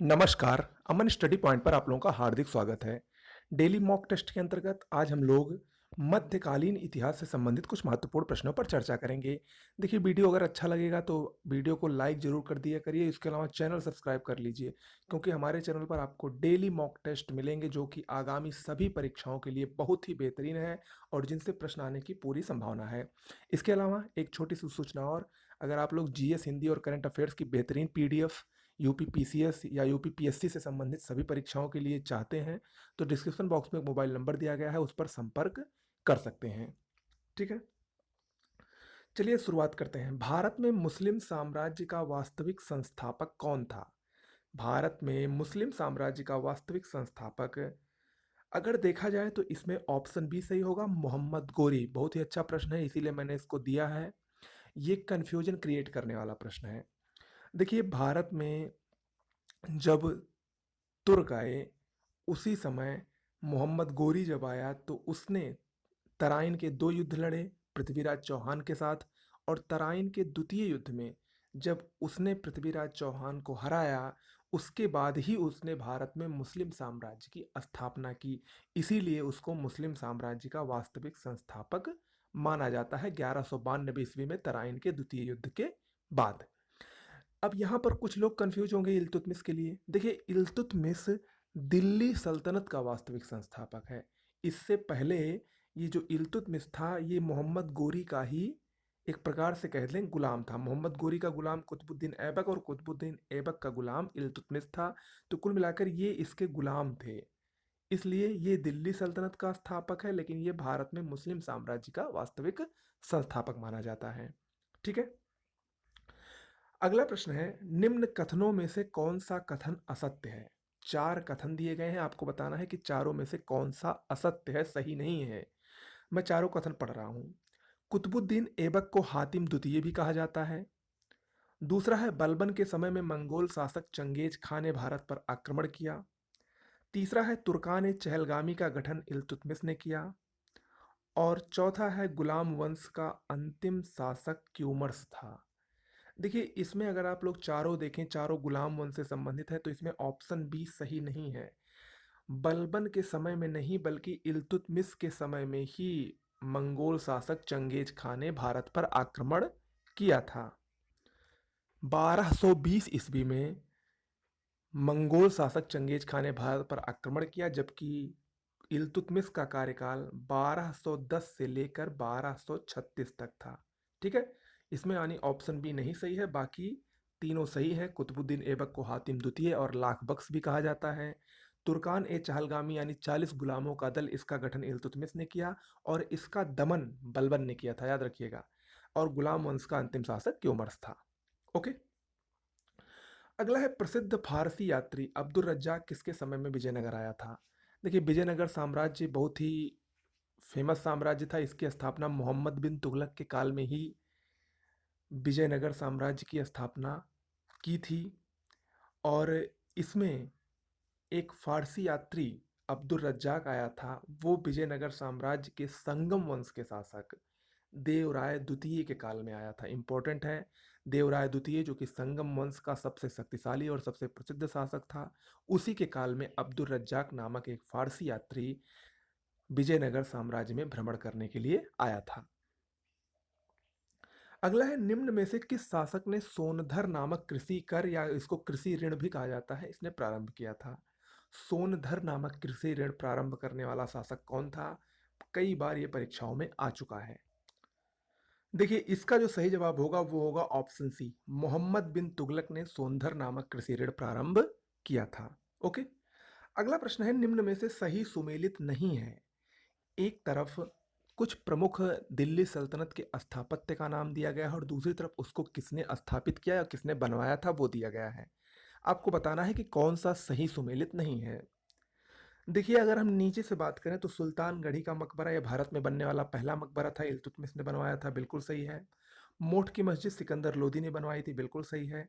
नमस्कार, अमन study point पर आप लोगों का हार्दिक स्वागत है। डेली मॉक टेस्ट के अंतर्गत आज हम लोग मध्यकालीन इतिहास से संबंधित कुछ महत्वपूर्ण प्रश्नों पर चर्चा करेंगे। देखिए, वीडियो अगर अच्छा लगेगा तो वीडियो को लाइक ज़रूर कर दिया करिए। इसके अलावा चैनल सब्सक्राइब कर लीजिए, क्योंकि हमारे चैनल पर आपको डेली मॉक टेस्ट मिलेंगे जो कि आगामी सभी परीक्षाओं के लिए बहुत ही बेहतरीन है और जिनसे प्रश्न आने की पूरी संभावना है। इसके अलावा एक छोटी सी सूचना और, अगर आप लोग जीएस, हिंदी और करंट अफेयर्स की बेहतरीन पीडीएफ यूपी पीसीएस या यूपी पीएससी से संबंधित सभी परीक्षाओं के लिए चाहते हैं तो डिस्क्रिप्शन बॉक्स में एक मोबाइल नंबर दिया गया है, उस पर संपर्क कर सकते हैं। ठीक है, चलिए शुरुआत करते हैं। भारत में मुस्लिम साम्राज्य का वास्तविक संस्थापक कौन था? भारत में मुस्लिम साम्राज्य का वास्तविक संस्थापक, अगर देखा जाए तो इसमें ऑप्शन बी सही होगा, मोहम्मद गोरी। बहुत ही अच्छा प्रश्न है, इसीलिए मैंने इसको दिया है। ये कंफ्यूजन क्रिएट करने वाला प्रश्न है। देखिए, भारत में जब तुर्क आए, उसी समय मोहम्मद गोरी जब आया तो उसने तराइन के 2 युद्ध लड़े पृथ्वीराज चौहान के साथ, और तराइन के द्वितीय युद्ध में जब उसने पृथ्वीराज चौहान को हराया, उसके बाद ही उसने भारत में मुस्लिम साम्राज्य की स्थापना की। इसीलिए उसको मुस्लिम साम्राज्य का वास्तविक संस्थापक माना जाता है 1192 ईस्वी में तराइन के द्वितीय युद्ध के बाद। अब यहाँ पर कुछ लोग कंफ्यूज होंगे इल्तुतमिश के लिए। देखिए, इल्तुतमिश दिल्ली सल्तनत का वास्तविक संस्थापक है। इससे पहले ये जो इल्तुतमिश था, ये मोहम्मद गोरी का ही एक प्रकार से कह लें गुलाम था। मोहम्मद गोरी का गुलाम कुतुबुद्दीन ऐबक और कुतुबुद्दीन ऐबक का गुलाम इल्तुतमिश था। तो कुल मिलाकर ये इसके गुलाम थे। इसलिए ये दिल्ली सल्तनत का स्थापक है, लेकिन ये भारत में मुस्लिम साम्राज्य का वास्तविक संस्थापक माना जाता है। ठीक है, अगला प्रश्न है, निम्न कथनों में से कौन सा कथन असत्य है? 4 कथन दिए गए हैं, आपको बताना है कि चारों में से कौन सा असत्य है, सही नहीं है। मैं चारों कथन पढ़ रहा हूं। कुतुबुद्दीन ऐबक को हातिम द्वितीय भी कहा जाता है। दूसरा है, बलबन के समय में मंगोल शासक चंगेज खां ने भारत पर आक्रमण किया। तीसरा है, तुर्कान चहलगामी का गठन इल्तुतमिश ने किया। और चौथा है, गुलाम वंश का अंतिम शासक क्यूमर्स था। देखिए, इसमें अगर आप लोग चारों देखें, चारों गुलाम वंश से संबंधित है, तो इसमें ऑप्शन बी सही नहीं है। बलबन के समय में नहीं, बल्कि इल्तुतमिश के समय में ही मंगोल शासक चंगेज खां ने भारत पर आक्रमण किया था। 1220 ईस्वी में मंगोल शासक चंगेज खां ने भारत पर आक्रमण किया, जबकि इल्तुतमिश का कार्यकाल 1210 से लेकर 1236 तक था। ठीक है, इसमें यानी ऑप्शन बी नहीं सही है, बाकी तीनों सही है। कुतुबुद्दीन ऐबक को हातिम द्वितीय और लाख बख्श भी कहा जाता है। तुर्कान चहलगामी यानी 40 गुलामों का दल, इसका गठन इल्तुतमिश ने किया और इसका दमन बलबन ने किया था, याद रखिएगा। और गुलाम वंश का अंतिम शासक क्यूमर्स था। ओके, अगला है, प्रसिद्ध फारसी यात्री अब्दुल रज्जाक किसके समय में विजयनगर आया था? देखिए, विजयनगर साम्राज्य बहुत ही फेमस साम्राज्य था। इसकी स्थापना मोहम्मद बिन तुगलक के काल में ही विजयनगर साम्राज्य की स्थापना की थी। और इसमें एक फारसी यात्री अब्दुल रज्जाक आया था। वो विजयनगर साम्राज्य के संगम वंश के शासक देवराय द्वितीय के काल में आया था। इंपॉर्टेंट है, देवराय द्वितीय जो कि संगम वंश का सबसे शक्तिशाली और सबसे प्रसिद्ध शासक था, उसी के काल में अब्दुल रज्जाक नामक एक फारसी यात्री विजयनगर साम्राज्य में भ्रमण करने के लिए आया था। अगला है, निम्न में से किस शासक ने सोनधर नामक कृषि कर, या इसको कृषि ऋण भी कहा जाता है, इसने प्रारंभ किया था? सोनधर नामक कृषि ऋण प्रारंभ करने वाला शासक कौन था? कई बार ये परीक्षाओं में आ चुका है। देखिए, इसका जो सही जवाब होगा वो होगा ऑप्शन सी, मोहम्मद बिन तुगलक ने सोनधर नामक कृषि ऋण प्रारंभ किया था। ओके, अगला प्रश्न है, निम्न में से सही सुमेलित नहीं है। एक तरफ कुछ प्रमुख दिल्ली सल्तनत के स्थापत्य का नाम दिया गया है और दूसरी तरफ उसको किसने स्थापित किया या किसने बनवाया था वो दिया गया है। आपको बताना है कि कौन सा सही सुमेलित नहीं है। देखिए, अगर हम नीचे से बात करें तो सुल्तानगढ़ी का मकबरा यह भारत में बनने वाला पहला मकबरा था, इल्तुतमिश ने बनवाया था, बिल्कुल सही है। मोठ की मस्जिद सिकंदर लोदी ने बनवाई थी, बिल्कुल सही है।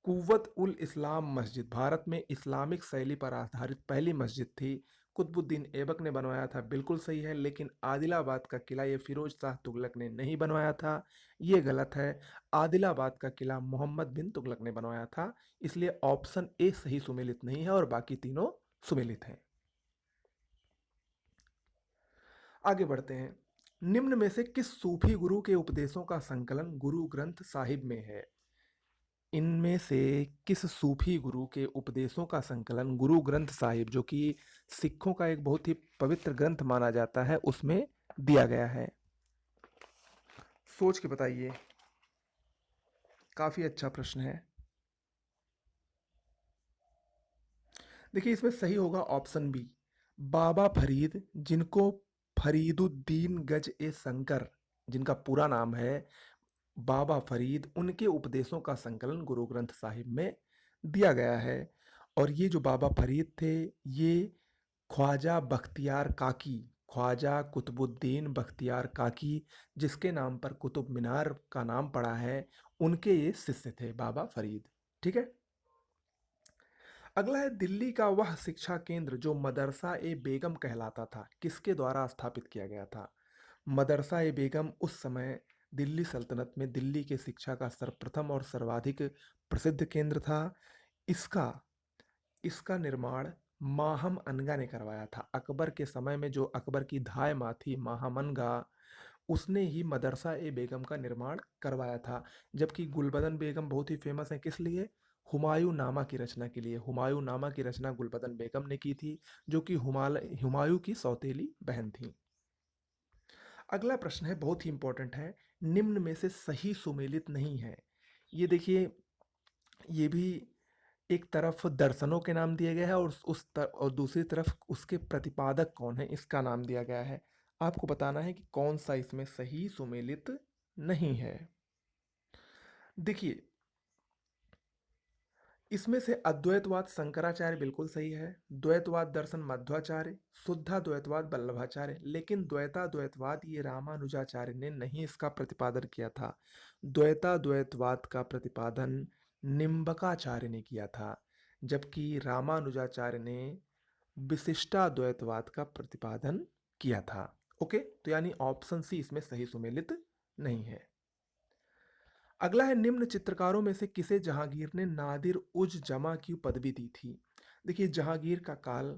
कुव्वत उल इस्लाम मस्जिद भारत में इस्लामिक शैली पर आधारित पहली मस्जिद थी। कुतुबुद्दीन ऐबक ने बनवाया था, बिल्कुल सही है, लेकिन आदिलाबाद का किला ये फिरोज शाह तुगलक ने नहीं बनवाया था, ये गलत है। आदिलाबाद का किला मोहम्मद बिन तुगलक ने बनवाया था, इसलिए ऑप्शन ए सही सुमेलित नहीं है और बाकी तीनों सुमेलित हैं। आगे बढ़ते हैं। निम्न में से किस सूफी गुरु के उपदेशों का संकलन गुरु ग्रंथ साहिब में है? इनमें से किस सूफी गुरु के उपदेशों का संकलन गुरु ग्रंथ साहिब, जो कि सिखों का एक बहुत ही पवित्र ग्रंथ माना जाता है, उसमें दिया गया है? सोच के बताइए, काफी अच्छा प्रश्न है। देखिए, इसमें सही होगा ऑप्शन बी, बाबा फरीद, जिनको फरीदुद्दीन गज ए शंकर, जिनका पूरा नाम है बाबा फरीद, उनके उपदेशों का संकलन गुरु ग्रंथ साहिब में दिया गया है। और ये जो बाबा फरीद थे, ये ख्वाजा बख्तियार काकी, ख्वाजा कुतुबुद्दीन बख्तियार काकी, जिसके नाम पर कुतुब मीनार का नाम पड़ा है, उनके ये शिष्य थे बाबा फरीद। ठीक है। अगला है, दिल्ली का वह शिक्षा केंद्र जो मदरसा ए बेगम कहलाता था, किसके द्वारा स्थापित किया गया था? मदरसा ए बेगम उस समय दिल्ली सल्तनत में दिल्ली के शिक्षा का सर्वप्रथम और सर्वाधिक प्रसिद्ध केंद्र था। इसका इसका निर्माण माहम अनगा ने करवाया था। अकबर के समय में जो अकबर की धाय माँ थी माहम अनगा, उसने ही मदरसा ए बेगम का निर्माण करवाया था। जबकि गुलबदन बेगम बहुत ही फेमस है, किस लिए? हुमायूं नामा की रचना के लिए। हुमायूं नामा की रचना गुलबदन बेगम ने की थी, जो कि हुमायूं की सौतेली बहन थी। अगला प्रश्न है, बहुत ही इंपॉर्टेंट है, निम्न में से सही सुमेलित नहीं है। ये देखिए, ये भी एक तरफ दर्शनों के नाम दिए गए हैं और और दूसरी तरफ उसके प्रतिपादक कौन है इसका नाम दिया गया है। आपको बताना है कि कौन सा इसमें सही सुमेलित नहीं है। देखिए, इसमें से अद्वैतवाद शंकराचार्य बिल्कुल सही है, द्वैतवाद दर्शन मध्वाचार्य, शुद्धाद्वैतवाद वल्लभाचार्य, लेकिन द्वैताद्वैतवाद ये रामानुजाचार्य ने नहीं इसका प्रतिपादन किया था। द्वैताद्वैतवाद का प्रतिपादन निम्बकाचार्य ने किया था, जबकि रामानुजाचार्य ने विशिष्टाद्वैतवाद का प्रतिपादन किया था। ओके, तो यानी ऑप्शन सी इसमें सही सुमेलित नहीं है। अगला है, निम्न चित्रकारों में से किसे जहांगीर ने नादिर उज जमा की पदवी दी थी? देखिए, जहांगीर का काल,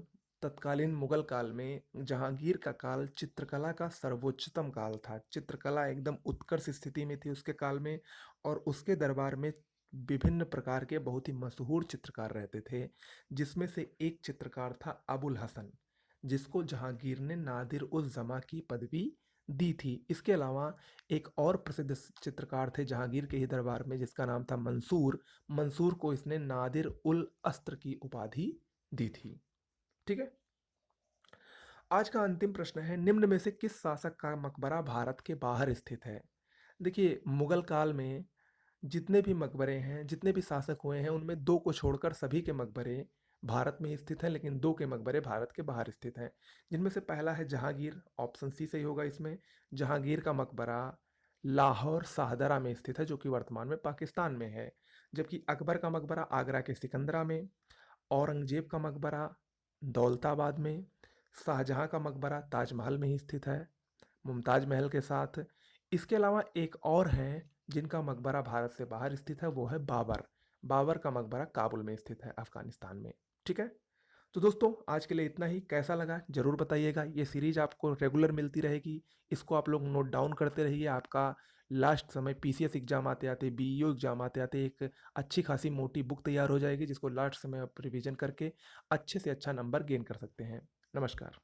तत्कालीन मुगल काल में जहांगीर का काल चित्रकला का सर्वोच्चतम काल था। चित्रकला एकदम उत्कर्ष स्थिति में थी उसके काल में, और उसके दरबार में विभिन्न प्रकार के बहुत ही मशहूर चित्रकार रहते थे, जिसमें से एक चित्रकार था अबुल हसन, जिसको जहांगीर ने नादिर उज जमा की पदवी दी थी। इसके अलावा एक और प्रसिद्ध चित्रकार थे जहांगीर के ही दरबार में, जिसका नाम था मंसूर। मंसूर को इसने नादिर उल अस्त्र की उपाधि दी थी। ठीक है। आज का अंतिम प्रश्न है, निम्न में से किस शासक का मकबरा भारत के बाहर स्थित है? देखिए, मुगल काल में जितने भी मकबरे हैं, जितने भी शासक हुए हैं, उनमें दो को छोड़कर सभी के मकबरे भारत में स्थित हैं, लेकिन दो के मकबरे भारत के बाहर स्थित हैं। जिनमें से पहला है जहांगीर, ऑप्शन सी सही होगा इसमें। जहांगीर का मकबरा लाहौर शाहदरा में स्थित है, जो कि वर्तमान में पाकिस्तान में है। जबकि अकबर का मकबरा आगरा के सिकंदरा में, औरंगजेब का मकबरा दौलताबाद में, शाहजहां का मकबरा ताजमहल में ही स्थित है, मुमताज महल के साथ। इसके अलावा एक और है जिनका मकबरा भारत से बाहर स्थित है, वो है बाबर। बाबर का मकबरा काबुल में स्थित है, अफगानिस्तान में। ठीक है। तो दोस्तों, आज के लिए इतना ही। कैसा लगा जरूर बताइएगा। ये सीरीज आपको रेगुलर मिलती रहेगी, इसको आप लोग नोट डाउन करते रहिए। आपका लास्ट समय पीसीएस एग्जाम आते आते, बीईओ एग्जाम आते आते एक अच्छी खासी मोटी बुक तैयार हो जाएगी, जिसको लास्ट समय आप रिवीजन करके अच्छे से अच्छा नंबर गेन कर सकते हैं। नमस्कार।